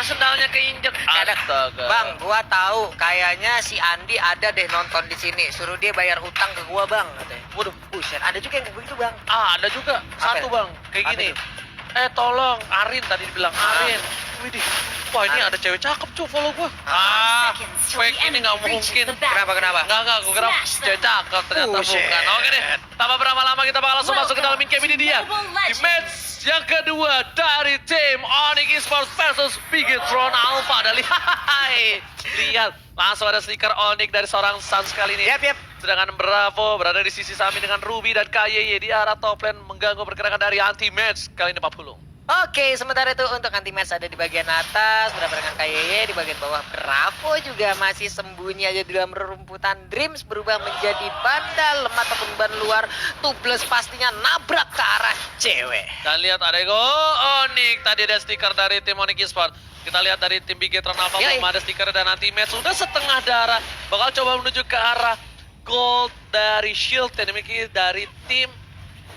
sendalnya keinjek. Astaga. Bang, gua tahu kayaknya si Andi ada deh nonton di sini. Suruh dia bayar utang ke gua, Bang, katanya. Waduh, buset. Ada juga yang kayak begitu, Bang. Ada juga. Satu bang, kayak Apa gini. itu? Tolong, Arin tadi dibilang Arin. Widih, wah ini ada cewek cakep cuy follow gua. Fake ini nggak mungkin. Kenapa? Enggak, gua kira cewek cakep ternyata Buset. bukan. Oke deh, tanpa berlama-lama kita bakal langsung masuk ke dalam in game ini dia. Di match yang kedua dari tim Onyx Esports versus Bigetron Alpha. Dan lihat, langsung ada stiker Onyx dari seorang Suns kali ini. Yap. Sedangkan Bravo berada di sisi samping dengan Ruby dan KYY di arah top lane mengganggu pergerakan dari anti-match kali ini 40. Oke, sementara itu untuk anti-match ada di bagian atas, berdasarkan KYY di bagian bawah. Bravo juga masih sembunyi aja di dalam rerumputan. Dreams berubah menjadi bandal, lemah ataupun ban luar. Tubeless pastinya nabrak ke arah cewek. Dan lihat ada Onyx, tadi ada stiker dari tim Onyx Esports. Kita lihat dari tim Bigetron Alpha belum ada stiker dan anti-match sudah setengah darah. Bakal coba menuju ke arah gold dari shield yang dimiliki dari tim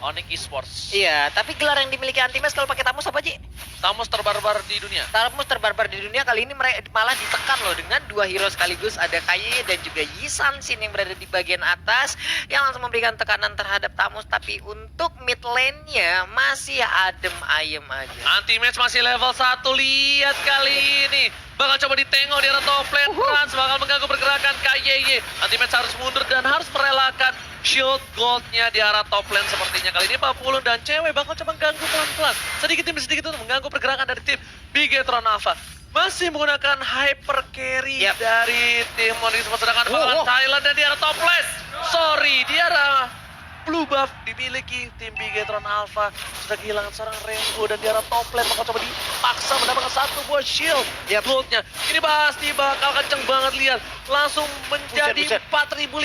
Onyx Esports. Iya, tapi gelar yang dimiliki anti-match kalau pakai Tamus apa, Ji? Tamus terbarbar di dunia. Tamus terbarbar di dunia kali ini mereka malah ditekan loh dengan dua hero sekaligus, ada KYY dan juga Yisan Sin yang berada di bagian atas yang langsung memberikan tekanan terhadap Tamus, tapi untuk mid lane-nya masih adem ayem aja. Anti-match masih level 1, lihat kali ini. Bakal coba ditengok di arah top lane, Trans bakal mengganggu pergerakan KYY. Anti-match harus mundur dan harus merelakan shield goldnya di arah top lane sepertinya. Kali ini 40 dan cewek bakal coba mengganggu pelan-pelan. Sedikit demi sedikit untuk mengganggu pergerakan dari tim Bigetron Alpha. Masih menggunakan hyper carry dari tim Onyx Esports. Sedangkan bakalan Thailand dan di arah top lane. Sorry, di arah blue buff dimiliki tim Bigetron Alpha. Sudah kehilangan seorang Rainbow dan di arah top lane bakal coba dipaksa mendapatkan satu buah shield goldnya. Ini pasti bakal kenceng banget, lihat. Langsung menjadi 4.500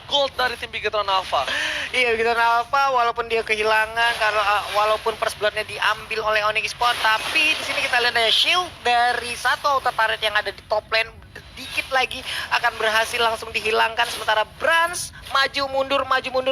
gold dari tim Bigetron Alpha. Iya, Bigetron Alpha walaupun dia kehilangan walaupun first blood-nya diambil oleh Onyx Esports, tapi di sini kita lihat ada shield dari satu auto turret yang ada di top lane. Dikit lagi akan berhasil langsung dihilangkan, sementara Brans maju mundur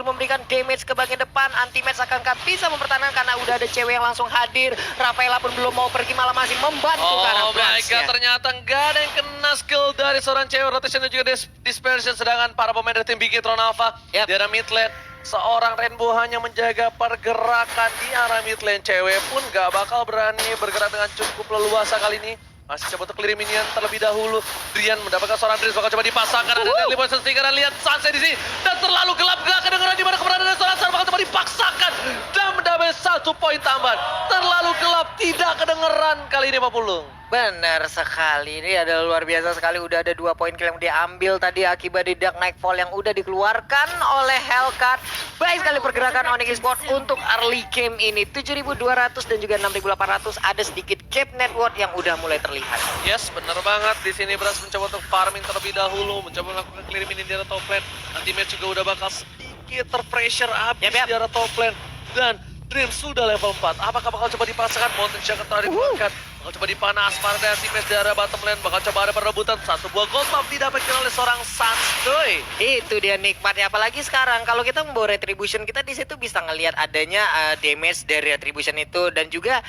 memberikan damage ke bagian depan. Anti-match akankah bisa mempertahankan karena udah ada cewek yang langsung hadir. Rafaela pun belum mau pergi, malah masih membantu ke arah Oh my Brans. god, ternyata nggak ada yang kena skill dari seorang cewek. Rotation dan juga dispersion, sedangkan para pemain dari tim Bigetron Alpha di arah mid lane. Seorang Rainbow hanya menjaga pergerakan di arah mid lane. Cewek pun nggak bakal berani bergerak dengan cukup leluasa kali ini. Masih coba untuk clear minion terlebih dahulu. Drian mendapatkan seorang Dreams, bakal coba dipasangkan. Ada Deadly Poison Stinger dan lihat Sunset di sini. Dan terlalu gelap, gak kedengeran di mana keberadaan seorang Sun, bakal coba dipaksakan. Dan mendapatkan 1 poin tambahan. Terlalu gelap, tidak kedengeran kali ini Pak Pulung. Benar sekali, ini ada luar biasa sekali. Udah ada 2 poin kill yang diambil tadi akibat di Dark Nightfall yang udah dikeluarkan oleh Hellcat. Baik sekali pergerakan Onyx Esports untuk early game ini. 7.200 dan juga 6.800. Ada sedikit gap network yang udah mulai terlihat. Yes, benar banget. Di sini Beras mencoba untuk farming terlebih dahulu, mencoba melakukan clear minion di arah top lane. Anti-match juga udah bakal sedikit terpressure habis di arah top lane. Dan Dream sudah level 4. Apakah bakal coba dipaksakan? Mountain Shackle telah dikeluarkan. Bakal coba dipanas pada anti-match di arah bottom lane. Bakal coba ada perebutan. 1 buah gold buff didapatkan oleh seorang Suns, coy. Itu dia nikmatnya, apalagi sekarang kalau kita membawa retribution, kita di situ bisa ngelihat adanya damage dari retribution itu, dan juga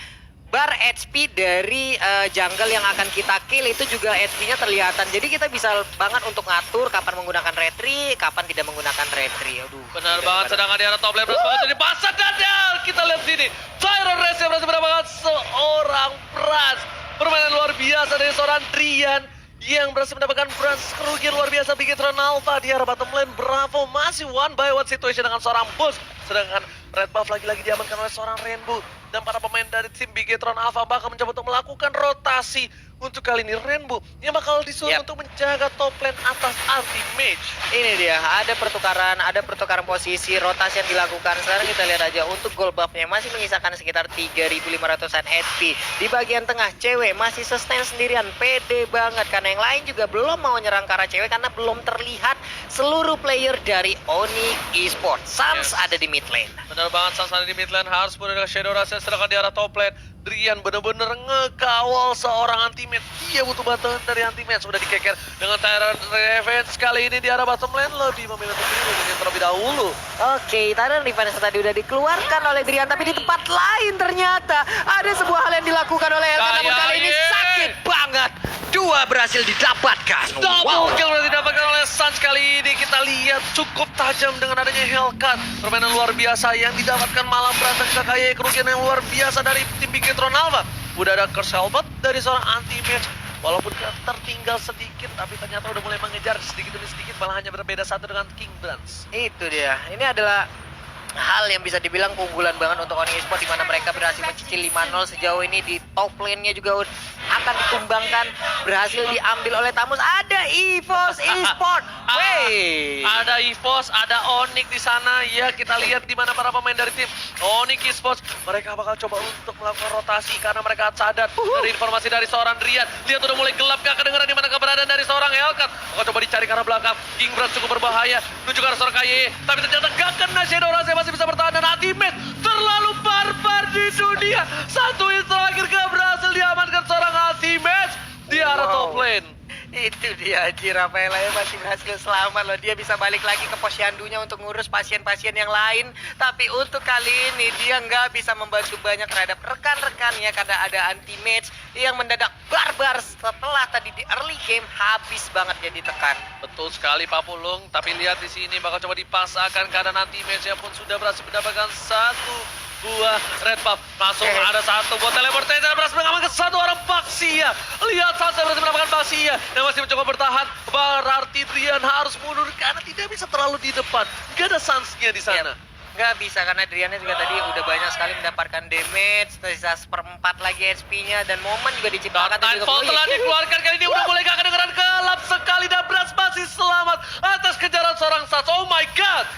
bar HP dari jungle yang akan kita kill itu juga HP-nya terlihatan. Jadi kita bisa banget untuk ngatur kapan menggunakan retri, kapan tidak menggunakan retri. Aduh. Benar banget, sedangkan di arah top lane Beras bakal jadi pasar dan kita lihat sini. Tyron Race yang berhasil mendapatkan seorang Brans. Permainan luar biasa dari seorang Drian yang berhasil mendapatkan Brans. Kerugian luar biasa Bigetron Alpha di arah bottom lane. Bravo masih 1 by 1 situation dengan seorang boost. Sedangkan red buff lagi-lagi diamankan oleh seorang Rainbow. Dan para pemain dari tim Bigetron Alpha bakal mencoba untuk melakukan rotasi. Untuk kali ini Rainbow yang bakal disuruh untuk menjaga top lane atas anti-mage. Ini dia, ada pertukaran posisi, rotasi yang dilakukan. Sekarang kita lihat aja untuk gold buff-nya masih menyisakan sekitar 3.500-an HP. Di bagian tengah cewek masih sustain sendirian, pede banget karena yang lain juga belum mau nyerang ke arah cewek karena belum terlihat seluruh player dari Onyx Esports. Suns ada di mid lane. Benar banget, Suns ada di mid lane, harus punya Shadow Rush, sedangkan di arah top lane Drian bener-bener ngekawal seorang anti-match. Dia butuh bantuan dari anti-match. Sudah dikeker dengan Tyrant Revenge. Kali ini di arah bottom lane lebih memilih untuk diri terlebih dahulu. Oke, Tyrant Revenge tadi udah dikeluarkan oleh Drian, tapi di tempat lain ternyata ada sebuah hal yang dilakukan oleh Elkan. Namun kali ini sakit Dua berhasil didapatkan. Double kill berarti didapatkan oleh Suns kali ini. Kita lihat cukup tajam dengan adanya Hellcat. Permainan luar biasa yang didapatkan malam berantem kita kayak kerugian yang luar biasa dari tim Bigetron Alpha. Udah ada curse helmet dari seorang anti-match. Walaupun tertinggal sedikit, tapi ternyata udah mulai mengejar sedikit demi sedikit, malah hanya berbeda satu dengan King Brands. Itu dia. Ini adalah hal yang bisa dibilang keunggulan banget untuk Onyx Esports, di mana mereka berhasil mencicil 5-0 sejauh ini. Di top lane-nya juga akan ditumbangkan, berhasil diambil oleh Tamus. Ada EVOS Esports. Wey. Ada EVOS, ada Onyx di sana. Ya, kita lihat di mana para pemain dari tim Onyx Esports. Mereka bakal coba untuk melakukan rotasi karena mereka sadar dari informasi dari seorang Rian. Lihat udah mulai gelap, gak kedengeran di mana keberadaan dari seorang Hellcat. Akan coba dicari ke arah belakang. King Brand cukup berbahaya menuju ke arah seorang KYE, tapi ternyata gak kena Shadow Rase, masih bisa bertahan, dan Ultimate terlalu barbar di dunia. Satu hit terakhir gak berhasil diamankan seorang Ultimate di arah top lane. Itu dia, Rafaela masih berhasil selamat loh. Dia bisa balik lagi ke posyandunya untuk ngurus pasien-pasien yang lain. Tapi untuk kali ini dia nggak bisa membantu banyak terhadap rekan-rekannya karena ada anti-match yang mendadak barbar setelah tadi di early game habis banget dia ditekan. Betul sekali Pak Pulung, tapi lihat di sini bakal coba dipasangkan karena nanti matchnya pun sudah berhasil mendapatkan satu buah red buff. Langsung ada satu buat teleportation, berhasil mengamankan satu orang Baxia. Lihat Sansa berhasil mendapatkan Baxia yang masih mencoba bertahan. Berarti Drian harus mundur karena tidak bisa terlalu di depan. Gak ada Sansnya di sana. Nggak bisa karena Driannya juga tadi udah banyak sekali mendapatkan damage, sisa seperempat lagi HP-nya, dan momen juga diciptakan. Nightfall telah dikeluarkan kali ini, udah mulai gak kedengeran, gelap sekali, dan Brans masih selamat atas kejaran seorang Sans. Oh my god.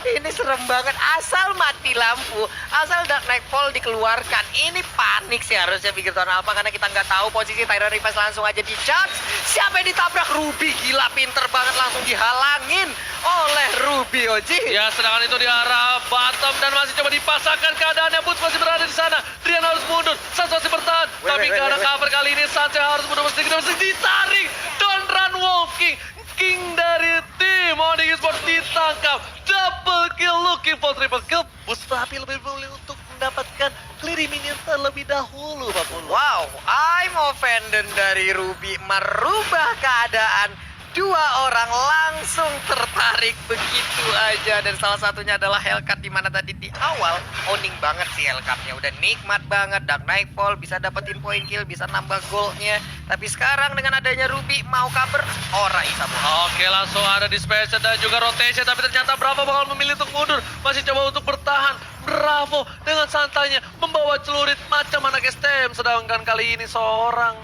Ini serem banget, asal mati lampu, asal Dark Nightfall dikeluarkan. Ini panik sih harusnya Bigetron Alpha karena kita nggak tahu posisi Tyra Rivas, langsung aja di charge. Siapa yang ditabrak? Ruby, gila pinter banget, langsung dihalangin oleh Ruby, Oji. Ya, sedangkan itu di arah bottom dan masih coba dipasangkan keadaannya. Boots masih berada di sana. Rian harus mundur, Sans masih bertahan, tapi nggak ada cover kali ini. Sans harus mundur sedikit, ditarik. Don't run walking. King dari tim Onyx Esports ditangkap. Double kill, looking for triple kill. Bus tapi lebih memilih untuk mendapatkan clear minion terlebih dahulu, Pak Pulu. Wow, I'm offended dari Ruby merubah keadaan. Dua orang langsung tertarik begitu aja, dan salah satunya adalah Hellcat, di mana tadi di awal owning banget sih Hellcatnya, udah nikmat banget. Dark Nightfall bisa dapetin point kill, bisa nambah goldnya, tapi sekarang dengan adanya Ruby mau cover, ora isa. Oke, langsung ada dispersion dan juga rotation, tapi ternyata Bravo bakal memilih untuk mundur, masih coba untuk bertahan. Bravo dengan santainya membawa celurit macam anak STM, sedangkan kali ini seorang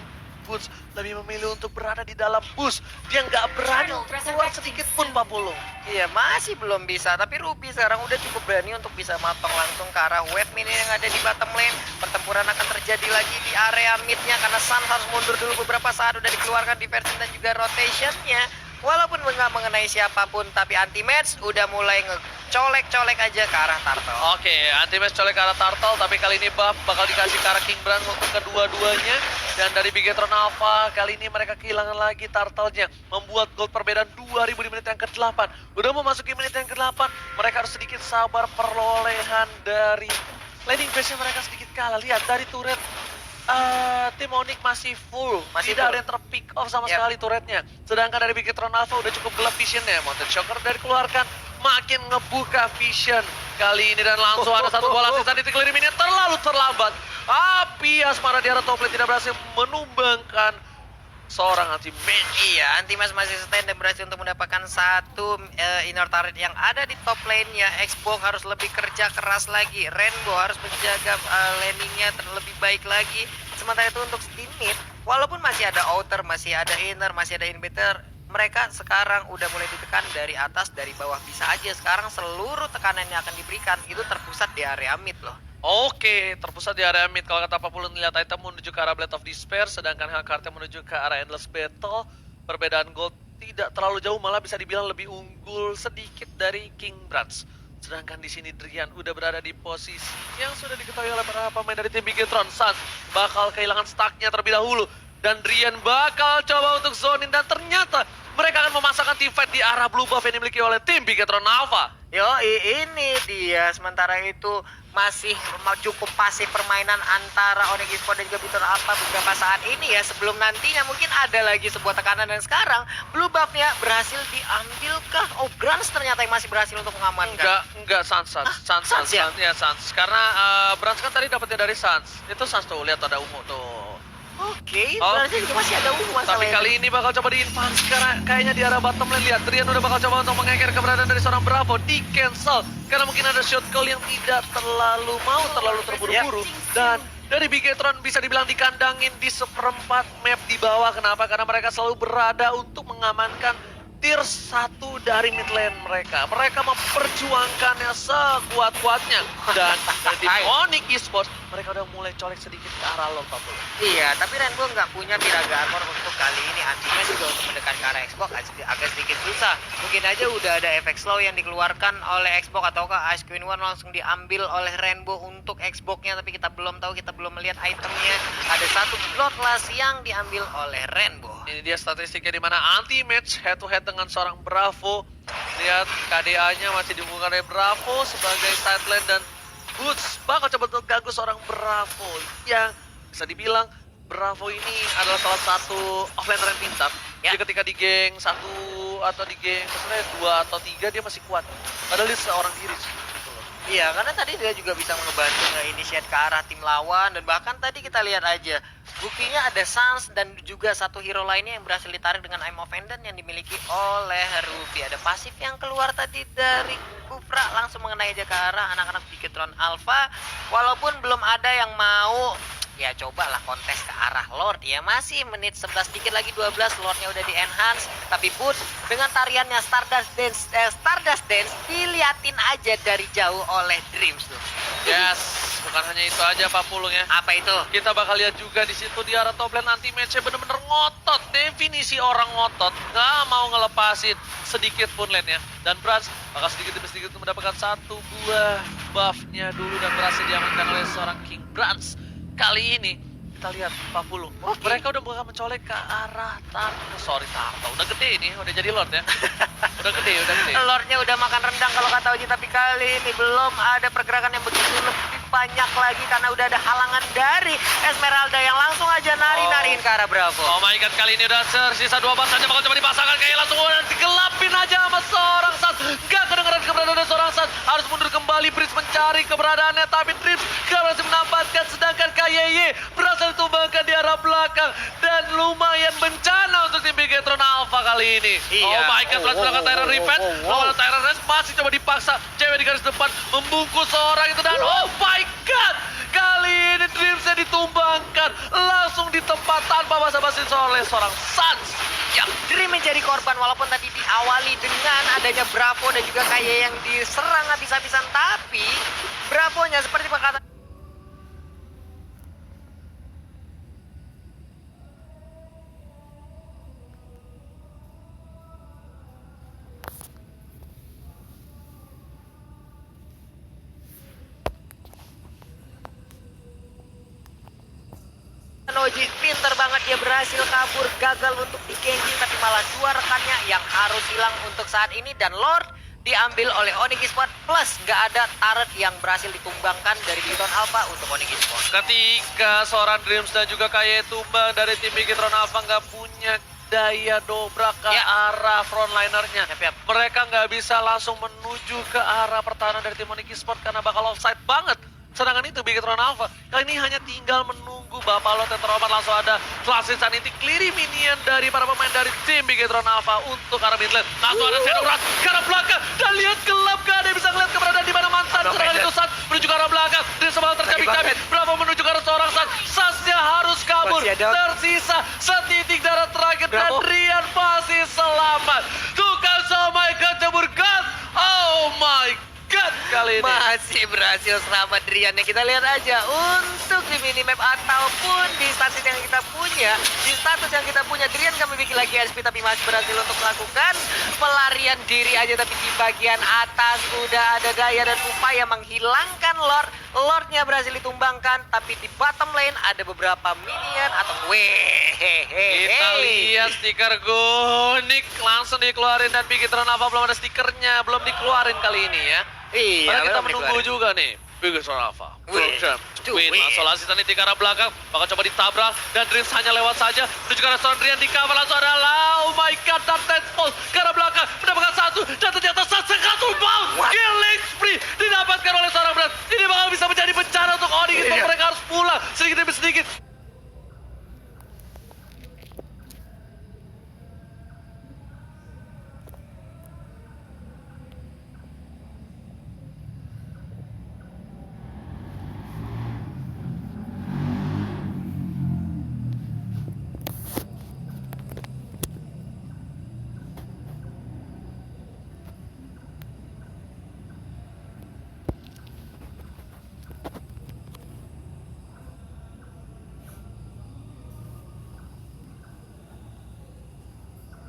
Boots lebih memilih untuk berada di dalam bus. Dia nggak berani untuk keluar sedikit pun, Pak Pulung. Iya, masih belum bisa. Tapi Ruby sekarang udah cukup berani untuk bisa matang langsung ke arah wave mini yang ada di bottom lane. Pertempuran akan terjadi lagi di area midnya karena Sun harus mundur dulu beberapa saat. Udah dikeluarkan diversion dan juga rotationnya. Walaupun nggak mengenai siapapun, tapi anti-match udah mulai ngecolek-colek aja ke arah Turtle. Oke, anti-match colek ke arah Turtle, tapi kali ini buff bakal dikasih ke arah King Brand untuk kedua-duanya. Dan dari Bigetron Alpha, kali ini mereka kehilangan lagi Turtle-nya. Membuat gold perbedaan 2000 di menit yang ke-8. Udah memasuki menit yang ke-8, mereka harus sedikit sabar, perolehan dari landing base-nya mereka sedikit kalah. Lihat dari turret. Tim Onyx masih full, tidak ada yang terpick off sama sekali turretnya. Sedangkan dari Bigetron Alpha udah cukup gelap visionnya. Mountain Shocker dari keluarkan, makin ngebuka vision kali ini, dan langsung ada satu bola sisa di clear minion terlalu terlambat. Api asmara di arah top lane tidak berhasil menumbangkan seorang anti-match. Iya, anti-match masih stand dan berhasil untuk mendapatkan satu inner turret yang ada di top lane-nya. Xbox harus lebih kerja keras lagi. Rainbow harus menjaga landing-nya terlebih baik lagi. Sementara itu untuk di mid, walaupun masih ada outer, masih ada inner, masih ada inhibitor, mereka sekarang udah mulai ditekan dari atas, dari bawah. Bisa aja sekarang seluruh tekanan yang akan diberikan itu terpusat di area mid loh. Oke, terpusat di area mid. Kalau kata Pak Pulun, lihat item menuju ke arah Blade of Despair, sedangkan Hellcat menuju ke arah Endless Battle. Perbedaan gold tidak terlalu jauh, malah bisa dibilang lebih unggul sedikit dari King Brands. Sedangkan di sini Drian udah berada di posisi yang sudah diketahui oleh para pemain dari tim Bigetron. Suns bakal kehilangan stacknya terlebih dahulu, dan Drian bakal coba untuk zonin, dan ternyata mereka akan memasangkan team fight di arah blue buff yang dimiliki oleh tim Bigetron Alpha. Yo, ini dia. Sementara itu masih cukup pasif permainan antara Onyx Esports dan juga Biton Alpha beberapa saat ini ya. Sebelum nantinya mungkin ada lagi sebuah tekanan dan sekarang blue buff-nya berhasil diambilkah? Oh, Grans ternyata yang masih berhasil untuk mengamankan. Enggak Sans. Sans ya? Ya Sans. Karena Brans kan tadi dapetnya dari Sans. Itu Sans tuh, lihat ada ungu tuh. Oke, berarti juga masih ada ungu Tapi masalahnya. kali ini bakal coba di-advance karena kayaknya di arah bottom lane. Lihat, Trian udah bakal coba untuk mengeker keberadaan dari seorang Bravo. Di cancel karena mungkin ada shot call yang tidak terlalu terburu-buru. Dan dari Bigetron bisa dibilang dikandangin di seperempat map di bawah. Kenapa? Karena mereka selalu berada untuk mengamankan tier 1 dari mid lane mereka. Mereka memperjuangkannya sekuat-kuatnya. Dan dari Onyx Esports, mereka udah mulai colek sedikit ke arah Lord Papua. Iya, tapi Rainbow nggak punya Tiraga Armor untuk kali ini. Artinya juga untuk mendekat ke arah Xbox agak sedikit susah. Mungkin aja udah ada efek slow yang dikeluarkan oleh Xbox ataukah Ice Queen One langsung diambil oleh Rainbow untuk Xbox-nya. Tapi kita belum tahu, kita belum melihat itemnya. Ada satu Bloodlust yang diambil oleh Rainbow. Ini dia statistiknya di mana anti-match head to head dengan seorang Bravo. Lihat KDA-nya masih dibuka oleh Bravo sebagai side lane dan Boots bakal coba untuk ganggu seorang Bravo yang bisa dibilang Bravo ini adalah salah satu offlaner yang pintar. Ya. Jadi ketika di geng 1 atau di geng sebenarnya 2 atau 3 dia masih kuat. Padahal dia seorang diri. Gitu loh. Iya, karena tadi dia juga bisa ngebantu nge-initiate ke arah tim lawan. Dan bahkan tadi kita lihat aja, buktinya ada Sans dan juga satu hero lainnya yang berhasil ditarik dengan Aim of Endon yang dimiliki oleh Ruby. Ada pasif yang keluar tadi dari Kufra langsung mengenai aja ke arah anak-anak Bigetron Alpha. Walaupun belum ada yang mau ya cobalah kontes ke arah Lord ya, masih menit 11 dikit lagi 12 Lordnya udah di enhance. Tapi Boots dengan tariannya Stardust Dance diliatin aja dari jauh oleh Dreams tuh. Yes, bukan hanya itu aja Pak Pulung ya. Apa itu? Kita bakal lihat juga di situ di arah top lane anti match-nya bener-bener ngotot. Definisi orang ngotot, nggak mau ngelepasin sedikit pun lane-nya. Dan Brans bakal sedikit demi sedikit mendapatkan satu buah buff-nya dulu dan berhasil diamankan oleh seorang King Brans. Kali ini kita lihat Pak Pulung. Mereka udah bakal mencolek ke arah Tarta. Udah gede ini, udah jadi Lord ya. Udah gede. Lordnya udah makan rendang kalau kata Oji, tapi kali ini belum ada pergerakan yang begitu lebih banyak lagi karena udah ada halangan dari Esmeralda yang langsung aja nari-nariin ke arah Bravo. Oh my god, kali ini udah tersisa 2 bar saja bakal coba dipasangkan kayak langsung dan digelapin aja sama seorang Sans. Gak kedengeran keberadaan dari seorang Sans. Harus mundur kembali, Breeze mencari keberadaannya tapi Dreams gak berhasil menampatkan, sedangkan KYY berhasil ditumbangkan di arah belakang dan lumayan bencana untuk tim Bigetron Alpha kali ini. Iya. Oh my god, berhasil melakukan Tyrant Revenge. Lawan Tyrant Revenge masih coba dipaksa. Cewek di garis depan membungkus seorang itu dan oh my god, kali ini Dreamsnya ditumbangkan langsung di tempat tanpa basa-basi oleh seorang Sans. Yang Dream menjadi korban walaupun tadi diawali dengan adanya Bravo dan juga KYY yang diserang habis-habisan, tapi Bravonya seperti perkataan Oji, pinter banget dia berhasil kabur, gagal untuk di-ganking tapi malah 2 rekannya yang harus hilang untuk saat ini. Dan Lord diambil oleh Onyx Esports plus nggak ada turret yang berhasil ditumbangkan dari Bigetron Alpha untuk Onyx Esports. Ketika seorang Dreams dan juga KYY tumbang dari tim Bigetron Alpha nggak punya daya dobrak ke arah frontlinernya. Mereka nggak bisa langsung menuju ke arah pertahanan dari tim Onyx Esports karena bakal offside banget. Sedangkan itu Bigetron Alpha kali ini hanya tinggal menunggu Bapalot yang terobat. Langsung ada Flash Insanity clearing minion dari para pemain dari tim Bigetron Alpha untuk arah mid lane. Langsung ada Shadow Rush ke arah belakang dan lihat gelap, gak ada yang bisa ngeliat keberadaan di mana mantan serangan itu. Sans menuju ke arah belakang dan semangat tercabik-cabik. Bravo menuju ke arah seorang Sans. Sansnya harus kabur. Tersisa setitik darah terakhir dan Rian masih selamat. Tukang Somai kecebur God. Oh my God, kali ini. Masih berhasil selamat Drian yang kita lihat aja untuk di minimap ataupun di status yang kita punya. Di status yang kita punya Drian kami bikin lagi SP tapi masih berhasil untuk melakukan pelarian diri aja, tapi di bagian atas udah ada daya dan upaya menghilangkan Lord. Lordnya berhasil ditumbangkan, tapi di bottom lane ada beberapa minion atau Kita lihat stiker Gonik langsung dikeluarin dan Bigetron Alpha belum ada stikernya, belum dikeluarin kali ini ya. Iya, Karena kita belum menunggu dikeluarin. juga nih. Bigetron Alpha. Wih, Win langsung lanjutan di arah belakang, bakal coba ditabrak dan Dreams hanya lewat saja menuju ke restoran Drian di cover langsung adalah oh my god, Dark Tide Pulse ke arah belakang mendapatkan satu dan ternyata Sasekatul Bounce killing spree didapatkan oleh seorang Brand. Ini bakal bisa menjadi bencana untuk Onyx. Iya. Mereka harus pulang sedikit demi sedikit.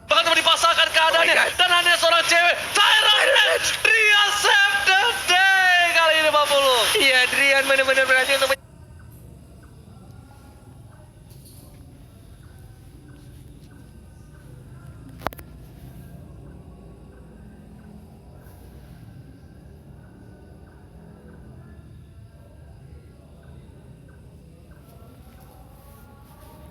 Bahkan coba dipasangkan keadaannya Oh my God. dan hanya seorang cewek Tyrant Drian save the day kali ini 40. Iya, Drian benar-benar berhasil untuk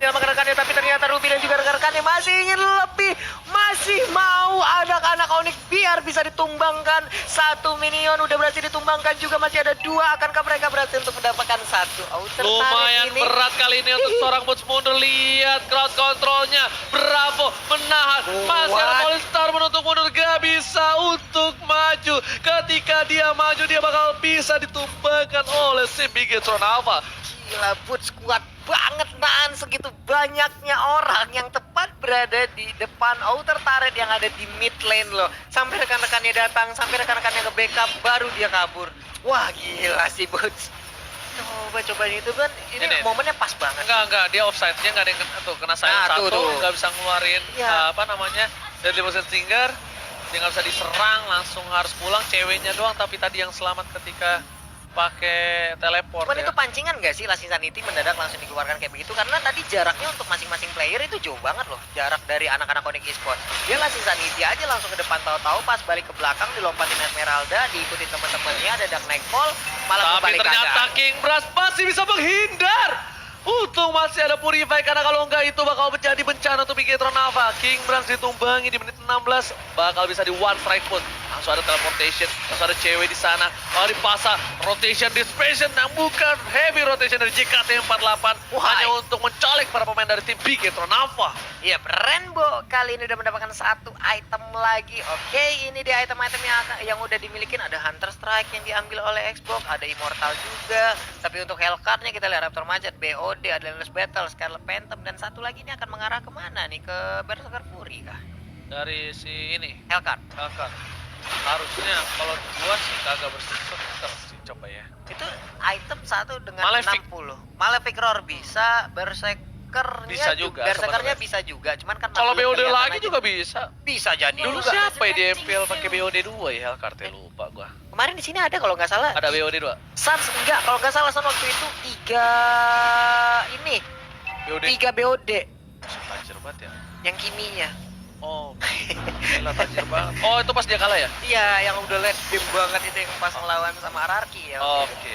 rekan-rekannya, tapi ternyata Ruby dan juga rekan-rekannya masih ingin lebih, masih mau anak-anak Onyx biar bisa ditumbangkan. Satu minion udah berhasil ditumbangkan juga, masih ada dua. Akankah mereka berhasil untuk mendapatkan satu outer Lumayan ini? berat kali ini untuk seorang Boots mundur. Lihat crowd controlnya, Bravo menahan, masih ada What? Polestar menutup mundur, gak bisa untuk maju. Ketika dia maju dia bakal bisa ditumbangkan oleh si Bigetron Alpha. Gila, Boots kuat banget nahan segitu banyaknya orang yang tepat berada di depan outer turret yang ada di mid lane loh. Sampai rekan-rekannya datang, sampai rekan-rekannya nge-backup, baru dia kabur. Wah, gila sih Boots. Coba itu kan, ini momennya pas banget. Enggak, dia offside-nya nggak ada yang kena sayang Nah, satu, tuh. nggak bisa ngeluarin Iya. apa namanya, Deadly Motion Stinger. Dia nggak bisa diserang, langsung harus pulang. Ceweknya doang, tapi tadi yang selamat ketika pakai teleport Cuman ya. itu pancingan gak sih Lasting Sanity mendadak langsung dikeluarkan kayak begitu? Karena tadi jaraknya untuk masing-masing player itu jauh banget loh. Jarak dari anak-anak Onyx Esports. Dia Lasting Sanity aja langsung ke depan, tahu-tahu pas balik ke belakang dilompatin Esmeralda, diikutin teman-temannya, ada Dark Nightfall, malah Tapi kembali ternyata keadaan. King Brass masih bisa menghindar. Untung masih ada Purify, karena kalau enggak itu bakal menjadi bencana untuk Bigetron Alpha. King Brass ditumbangi di menit 16, bakal bisa di one strike pun. Langsung ada teleportation, langsung ada cewek di sana. Kalau dipasang rotation dispersion, yang bukan heavy rotation dari JKT48. Hanya untuk mencolek para pemain dari tim Bigetron Alpha. Iya, Rainbow kali ini udah mendapatkan satu item lagi. Oke, ini dia item-item yang udah dimiliki. Ada Hunter Strike yang diambil oleh Xbox, ada Immortal juga. Tapi untuk Hellcard-nya kita lihat Raptor Macet, BOD, ada Endless Battle, Scarlet Phantom, dan satu lagi ini akan mengarah kemana nih? Ke Berserker Fury kah? Dari si ini, Hellcard. Hellcard. Harusnya kalau gua sih kagak berseker sih, coba ya. Itu item satu dengan Malefic. 60. Malefic Roar bisa, Berserkernya Bisa juga Berserkernya sebenarnya. bisa juga, cuman kan Kalau belum BOD kelihatan lagi aja. juga bisa. Bisa jadi Dulu juga. siapa ya di MPL pakai BOD 2 ya Hellcard, lupa gua. Kemarin di sini ada kalau nggak salah. Ada BOD 2. Sans enggak, kalau nggak salah Sans waktu itu 3 ini, BOD 3 BOD tajir banget ya. yang kiminya. Oh, gila tajir banget. Oh, itu pas dia kalah ya? Iya, yang udah late game banget itu yang pas ngelawan sama Ararki ya. Oke.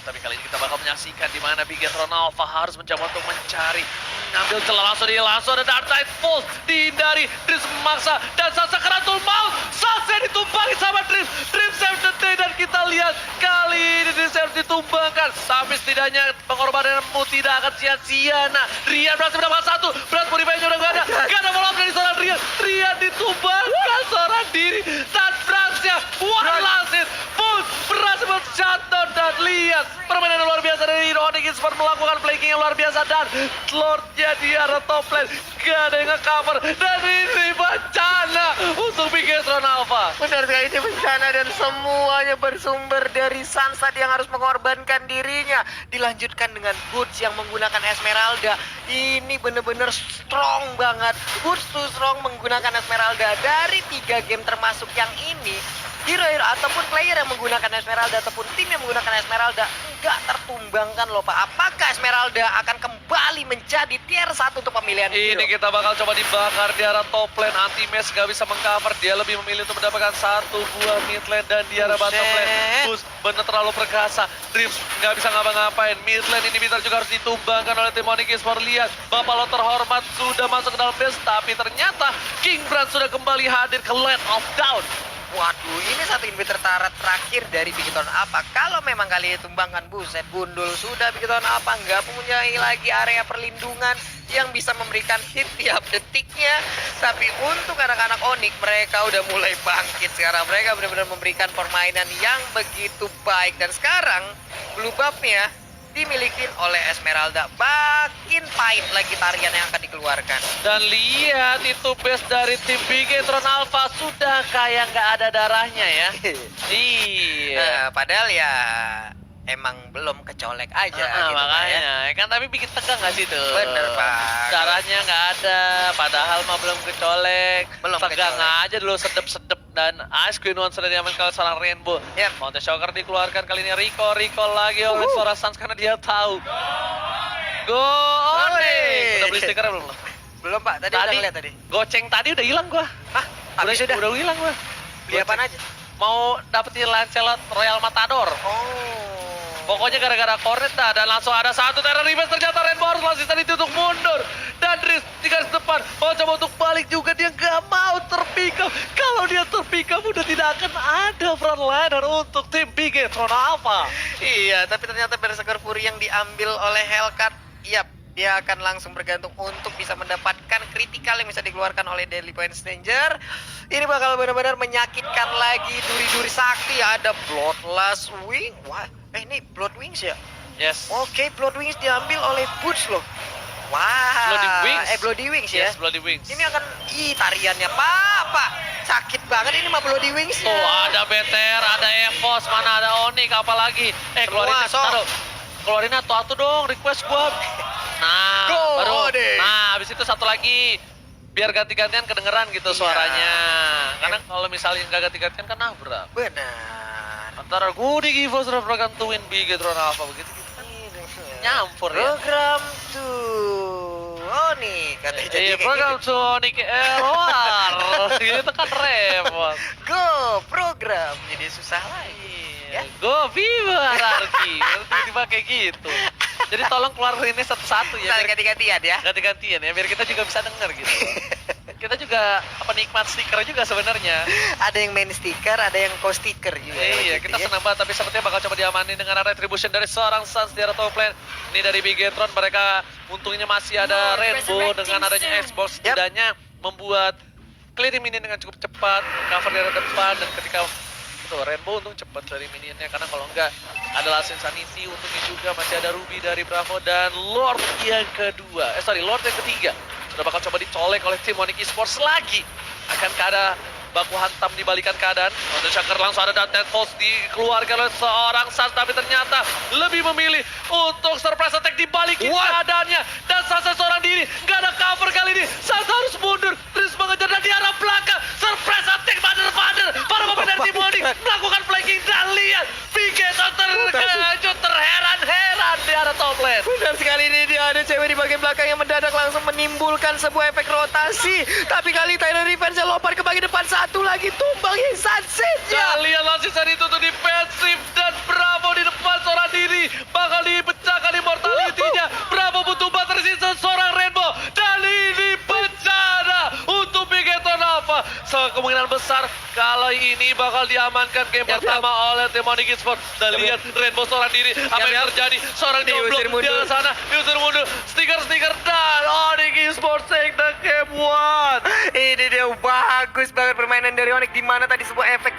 Tapi kali ini kita bakal menyaksikan di mana Bigetron Alpha harus mencoba untuk mencari, ngambil celah langsung ada Dark Tide Pulse, dihindari, Dreams memaksa, dan Sasekatul Bounce, Sasa ditumpangi sama Dreams save the day, dan kita lihat kali ini Dreams harus ditumbangkan, tapi setidaknya pengorbananmu tidak akan sia-sia. Nah, Drian berhasil mendapatkan satu, berat Purify-nya udah gak ada follow up dari seorang Drian ditumbangkan seorang diri, dan Bransnya one last hit, Boom, berhasil men-shutdown, dan lihat permainan luar biasa dari Onyx Esports melakukan flanking yang luar biasa dan Lordnya di arah top lane. Gak ada yang nge-cover dan ini bencana untuk Bigetron Alpha. Benar sekali, ini bencana dan semuanya bersumber dari Sunset yang harus mengorbankan dirinya. Dilanjutkan dengan Boots yang menggunakan Esmeralda. Ini bener-bener strong banget. Boots tuh strong menggunakan Esmeralda. Dari 3 game termasuk yang ini, hero-hero ataupun player yang menggunakan Esmeralda ataupun tim yang menggunakan Esmeralda nggak tertumbangkan loh Pak. Apakah Esmeralda akan kembali menjadi tier 1 untuk pemilihan hero? Ini kita bakal coba dibakar di arah top lane. Anti-match gak bisa mengcover. Dia lebih memilih untuk mendapatkan 1 buah mid lane dan di arah bottom lane. Boost bener terlalu perkasa. Dreams gak bisa ngapa-ngapain. Mid lane ini Bitar juga harus ditumbangkan oleh tim Onyx Esports. Lihat, Bapak lo terhormat sudah masuk ke dalam base. Tapi ternyata King Brand sudah kembali hadir ke Land of Down. Waduh, ini satu inhibitor terakhir dari Bigetron apa? Kalau memang kali ini tumbangkan, buset, gundul sudah Bigetron apa? Nggak mempunyai lagi area perlindungan yang bisa memberikan hit tiap detiknya. Tapi untuk anak-anak Onyx, mereka udah mulai bangkit sekarang. Mereka benar-benar memberikan permainan yang begitu baik. Dan sekarang, blue buff-nya dimiliki oleh Esmeralda. Makin pahit lagi tarian yang akan dikeluarkan. Dan lihat itu base dari tim Bigetron Alpha sudah kayak nggak ada darahnya ya. Iya. Padahal ya emang belum kecolek aja gitu makanya kan, tapi bikin tegang nggak sih tuh? Bener Pak. Darahnya nggak ada, padahal mah belum kecolek. Belum tegang kecolek. aja dulu, sedep-sedep. Dan Ice Queen One sudah diamankan seorang Rainbow. Yep. Mountain Shocker dikeluarkan kali ini. Rico lagi oleh seorang Suns karena dia tahu. Go Onyx! Udah beli stiker belum lo? Belum Pak, tadi udah ngeliat tadi. Goceng tadi udah hilang gua. Hah? Habis sudah? Udah hilang gua. Beli apaan aja? Mau dapetin Lancelot Royal Matador. Oh. Pokoknya gara-gara Cornet dah, dan langsung ada satu terror reverse. Ternyata Rainbow harus langsung tadi untuk mundur. Dan Driz di garis depan mau coba untuk balik juga, dia nggak mau terpick up. Kalau dia terpick up udah tidak akan ada frontliner untuk tim Bigetron Alpha. Iya, tapi ternyata Berserker Fury yang diambil oleh Hellcat, yap, dia akan langsung bergantung untuk bisa mendapatkan kritikal yang bisa dikeluarkan oleh Deadly Point Stranger. Ini bakal benar-benar menyakitkan lagi duri-duri sakti. Ada Bloodlust Wing. Wah, ini Blood Wings ya? Yes. Oke, Blood Wings diambil oleh Boots loh. Wah. Bloody Wings. Bloody Wings ya. Yes, Bloody Wings. Ini akan, tariannya Pak. Sakit banget ini mah Bloody Wings. Tuh ada BTR, ada Evos, mana ada Onyx, apalagi. Keluarin taruh. Keluarin atu dong, request gua. Nah, Go, baru. Onyx. Nah, habis itu satu lagi. Biar ganti-gantian kedengeran gitu suaranya. Karena kalau misalnya nggak ganti-gantian kan nabrak. Benar. Antara Goody Givo sudah program to win Bigetron Alpha begitu gitu kan nyampur ya. Program tuh. Oh nih, katanya jadi Iya, kayak program gitu. to Nick Elwar. Gitu kan repot. Go, program. Jadi susah lagi. Iya. Go Viva Rarki. Tiba-tiba kayak gitu. Jadi tolong keluarin ini satu-satu ya. Saling ganti-gantian ya. Ganti-gantian ya, biar kita juga bisa denger gitu. Kita juga penikmat stiker juga sebenarnya. Ada yang main stiker, ada yang co-stiker juga. Iya, gitu kita ya. senang banget, tapi sepertinya bakal coba diamanin dengan retribution dari seorang Suns di arah top lane. Ini dari Bigetron, mereka untungnya masih ada Rainbow dengan adanya Xbox, setidaknya membuat clearing minion dengan cukup cepat, cover di arah depan, dan ketika tuh Rainbow untung cepat dari minionnya, karena kalau enggak adalah Insanity, untungnya juga masih ada Ruby dari Bravo, dan Lord yang kedua, Lord yang ketiga sudah bakal coba dicolek oleh tim Onyx Esports lagi. Akankah ada baku hantam dibalikan keadaan? Mountain Shocker langsung ada Death Pulse dikeluarkan oleh seorang Suns, tapi ternyata lebih memilih untuk surprise attack dibalikin keadaannya, dan Suns seorang diri, nggak ada cover kali ini. Suns harus mundur, terus mengejar dan di arah belakang surprise attack father para pemain dari tim Onyx melakukan flanking, dan lihat Bigetron terkejut, terheran-heran di arah top lane. Benar sekali, ini dia ada cewek di bagian belakang yang mendadak langsung menimbulkan sebuah efek rotasi. Tapi kali Tyler Revenge lompat ke bagian depan, satu lagi tumbang yang sunsetnya. Kalian langsung saat itu tuh defensif, dan Bravo di depan seorang diri bakal dipecahkan immortality-nya. Bravo butuh tersisa seorang Rainbow, dan ini bencana untuk Bigetron Alpha. Kemungkinan besar kalau ini bakal diamankan game pertama oleh tim Onyx Esports. Dan lihat Rainbow seorang diri, apa yang terjadi? Seorang jomblo di arah sana, diusir mundur, stiker dan Onyx Esports take the game 1. Ini dia, bagus banget permainan dari Onyx, di mana tadi sebuah efek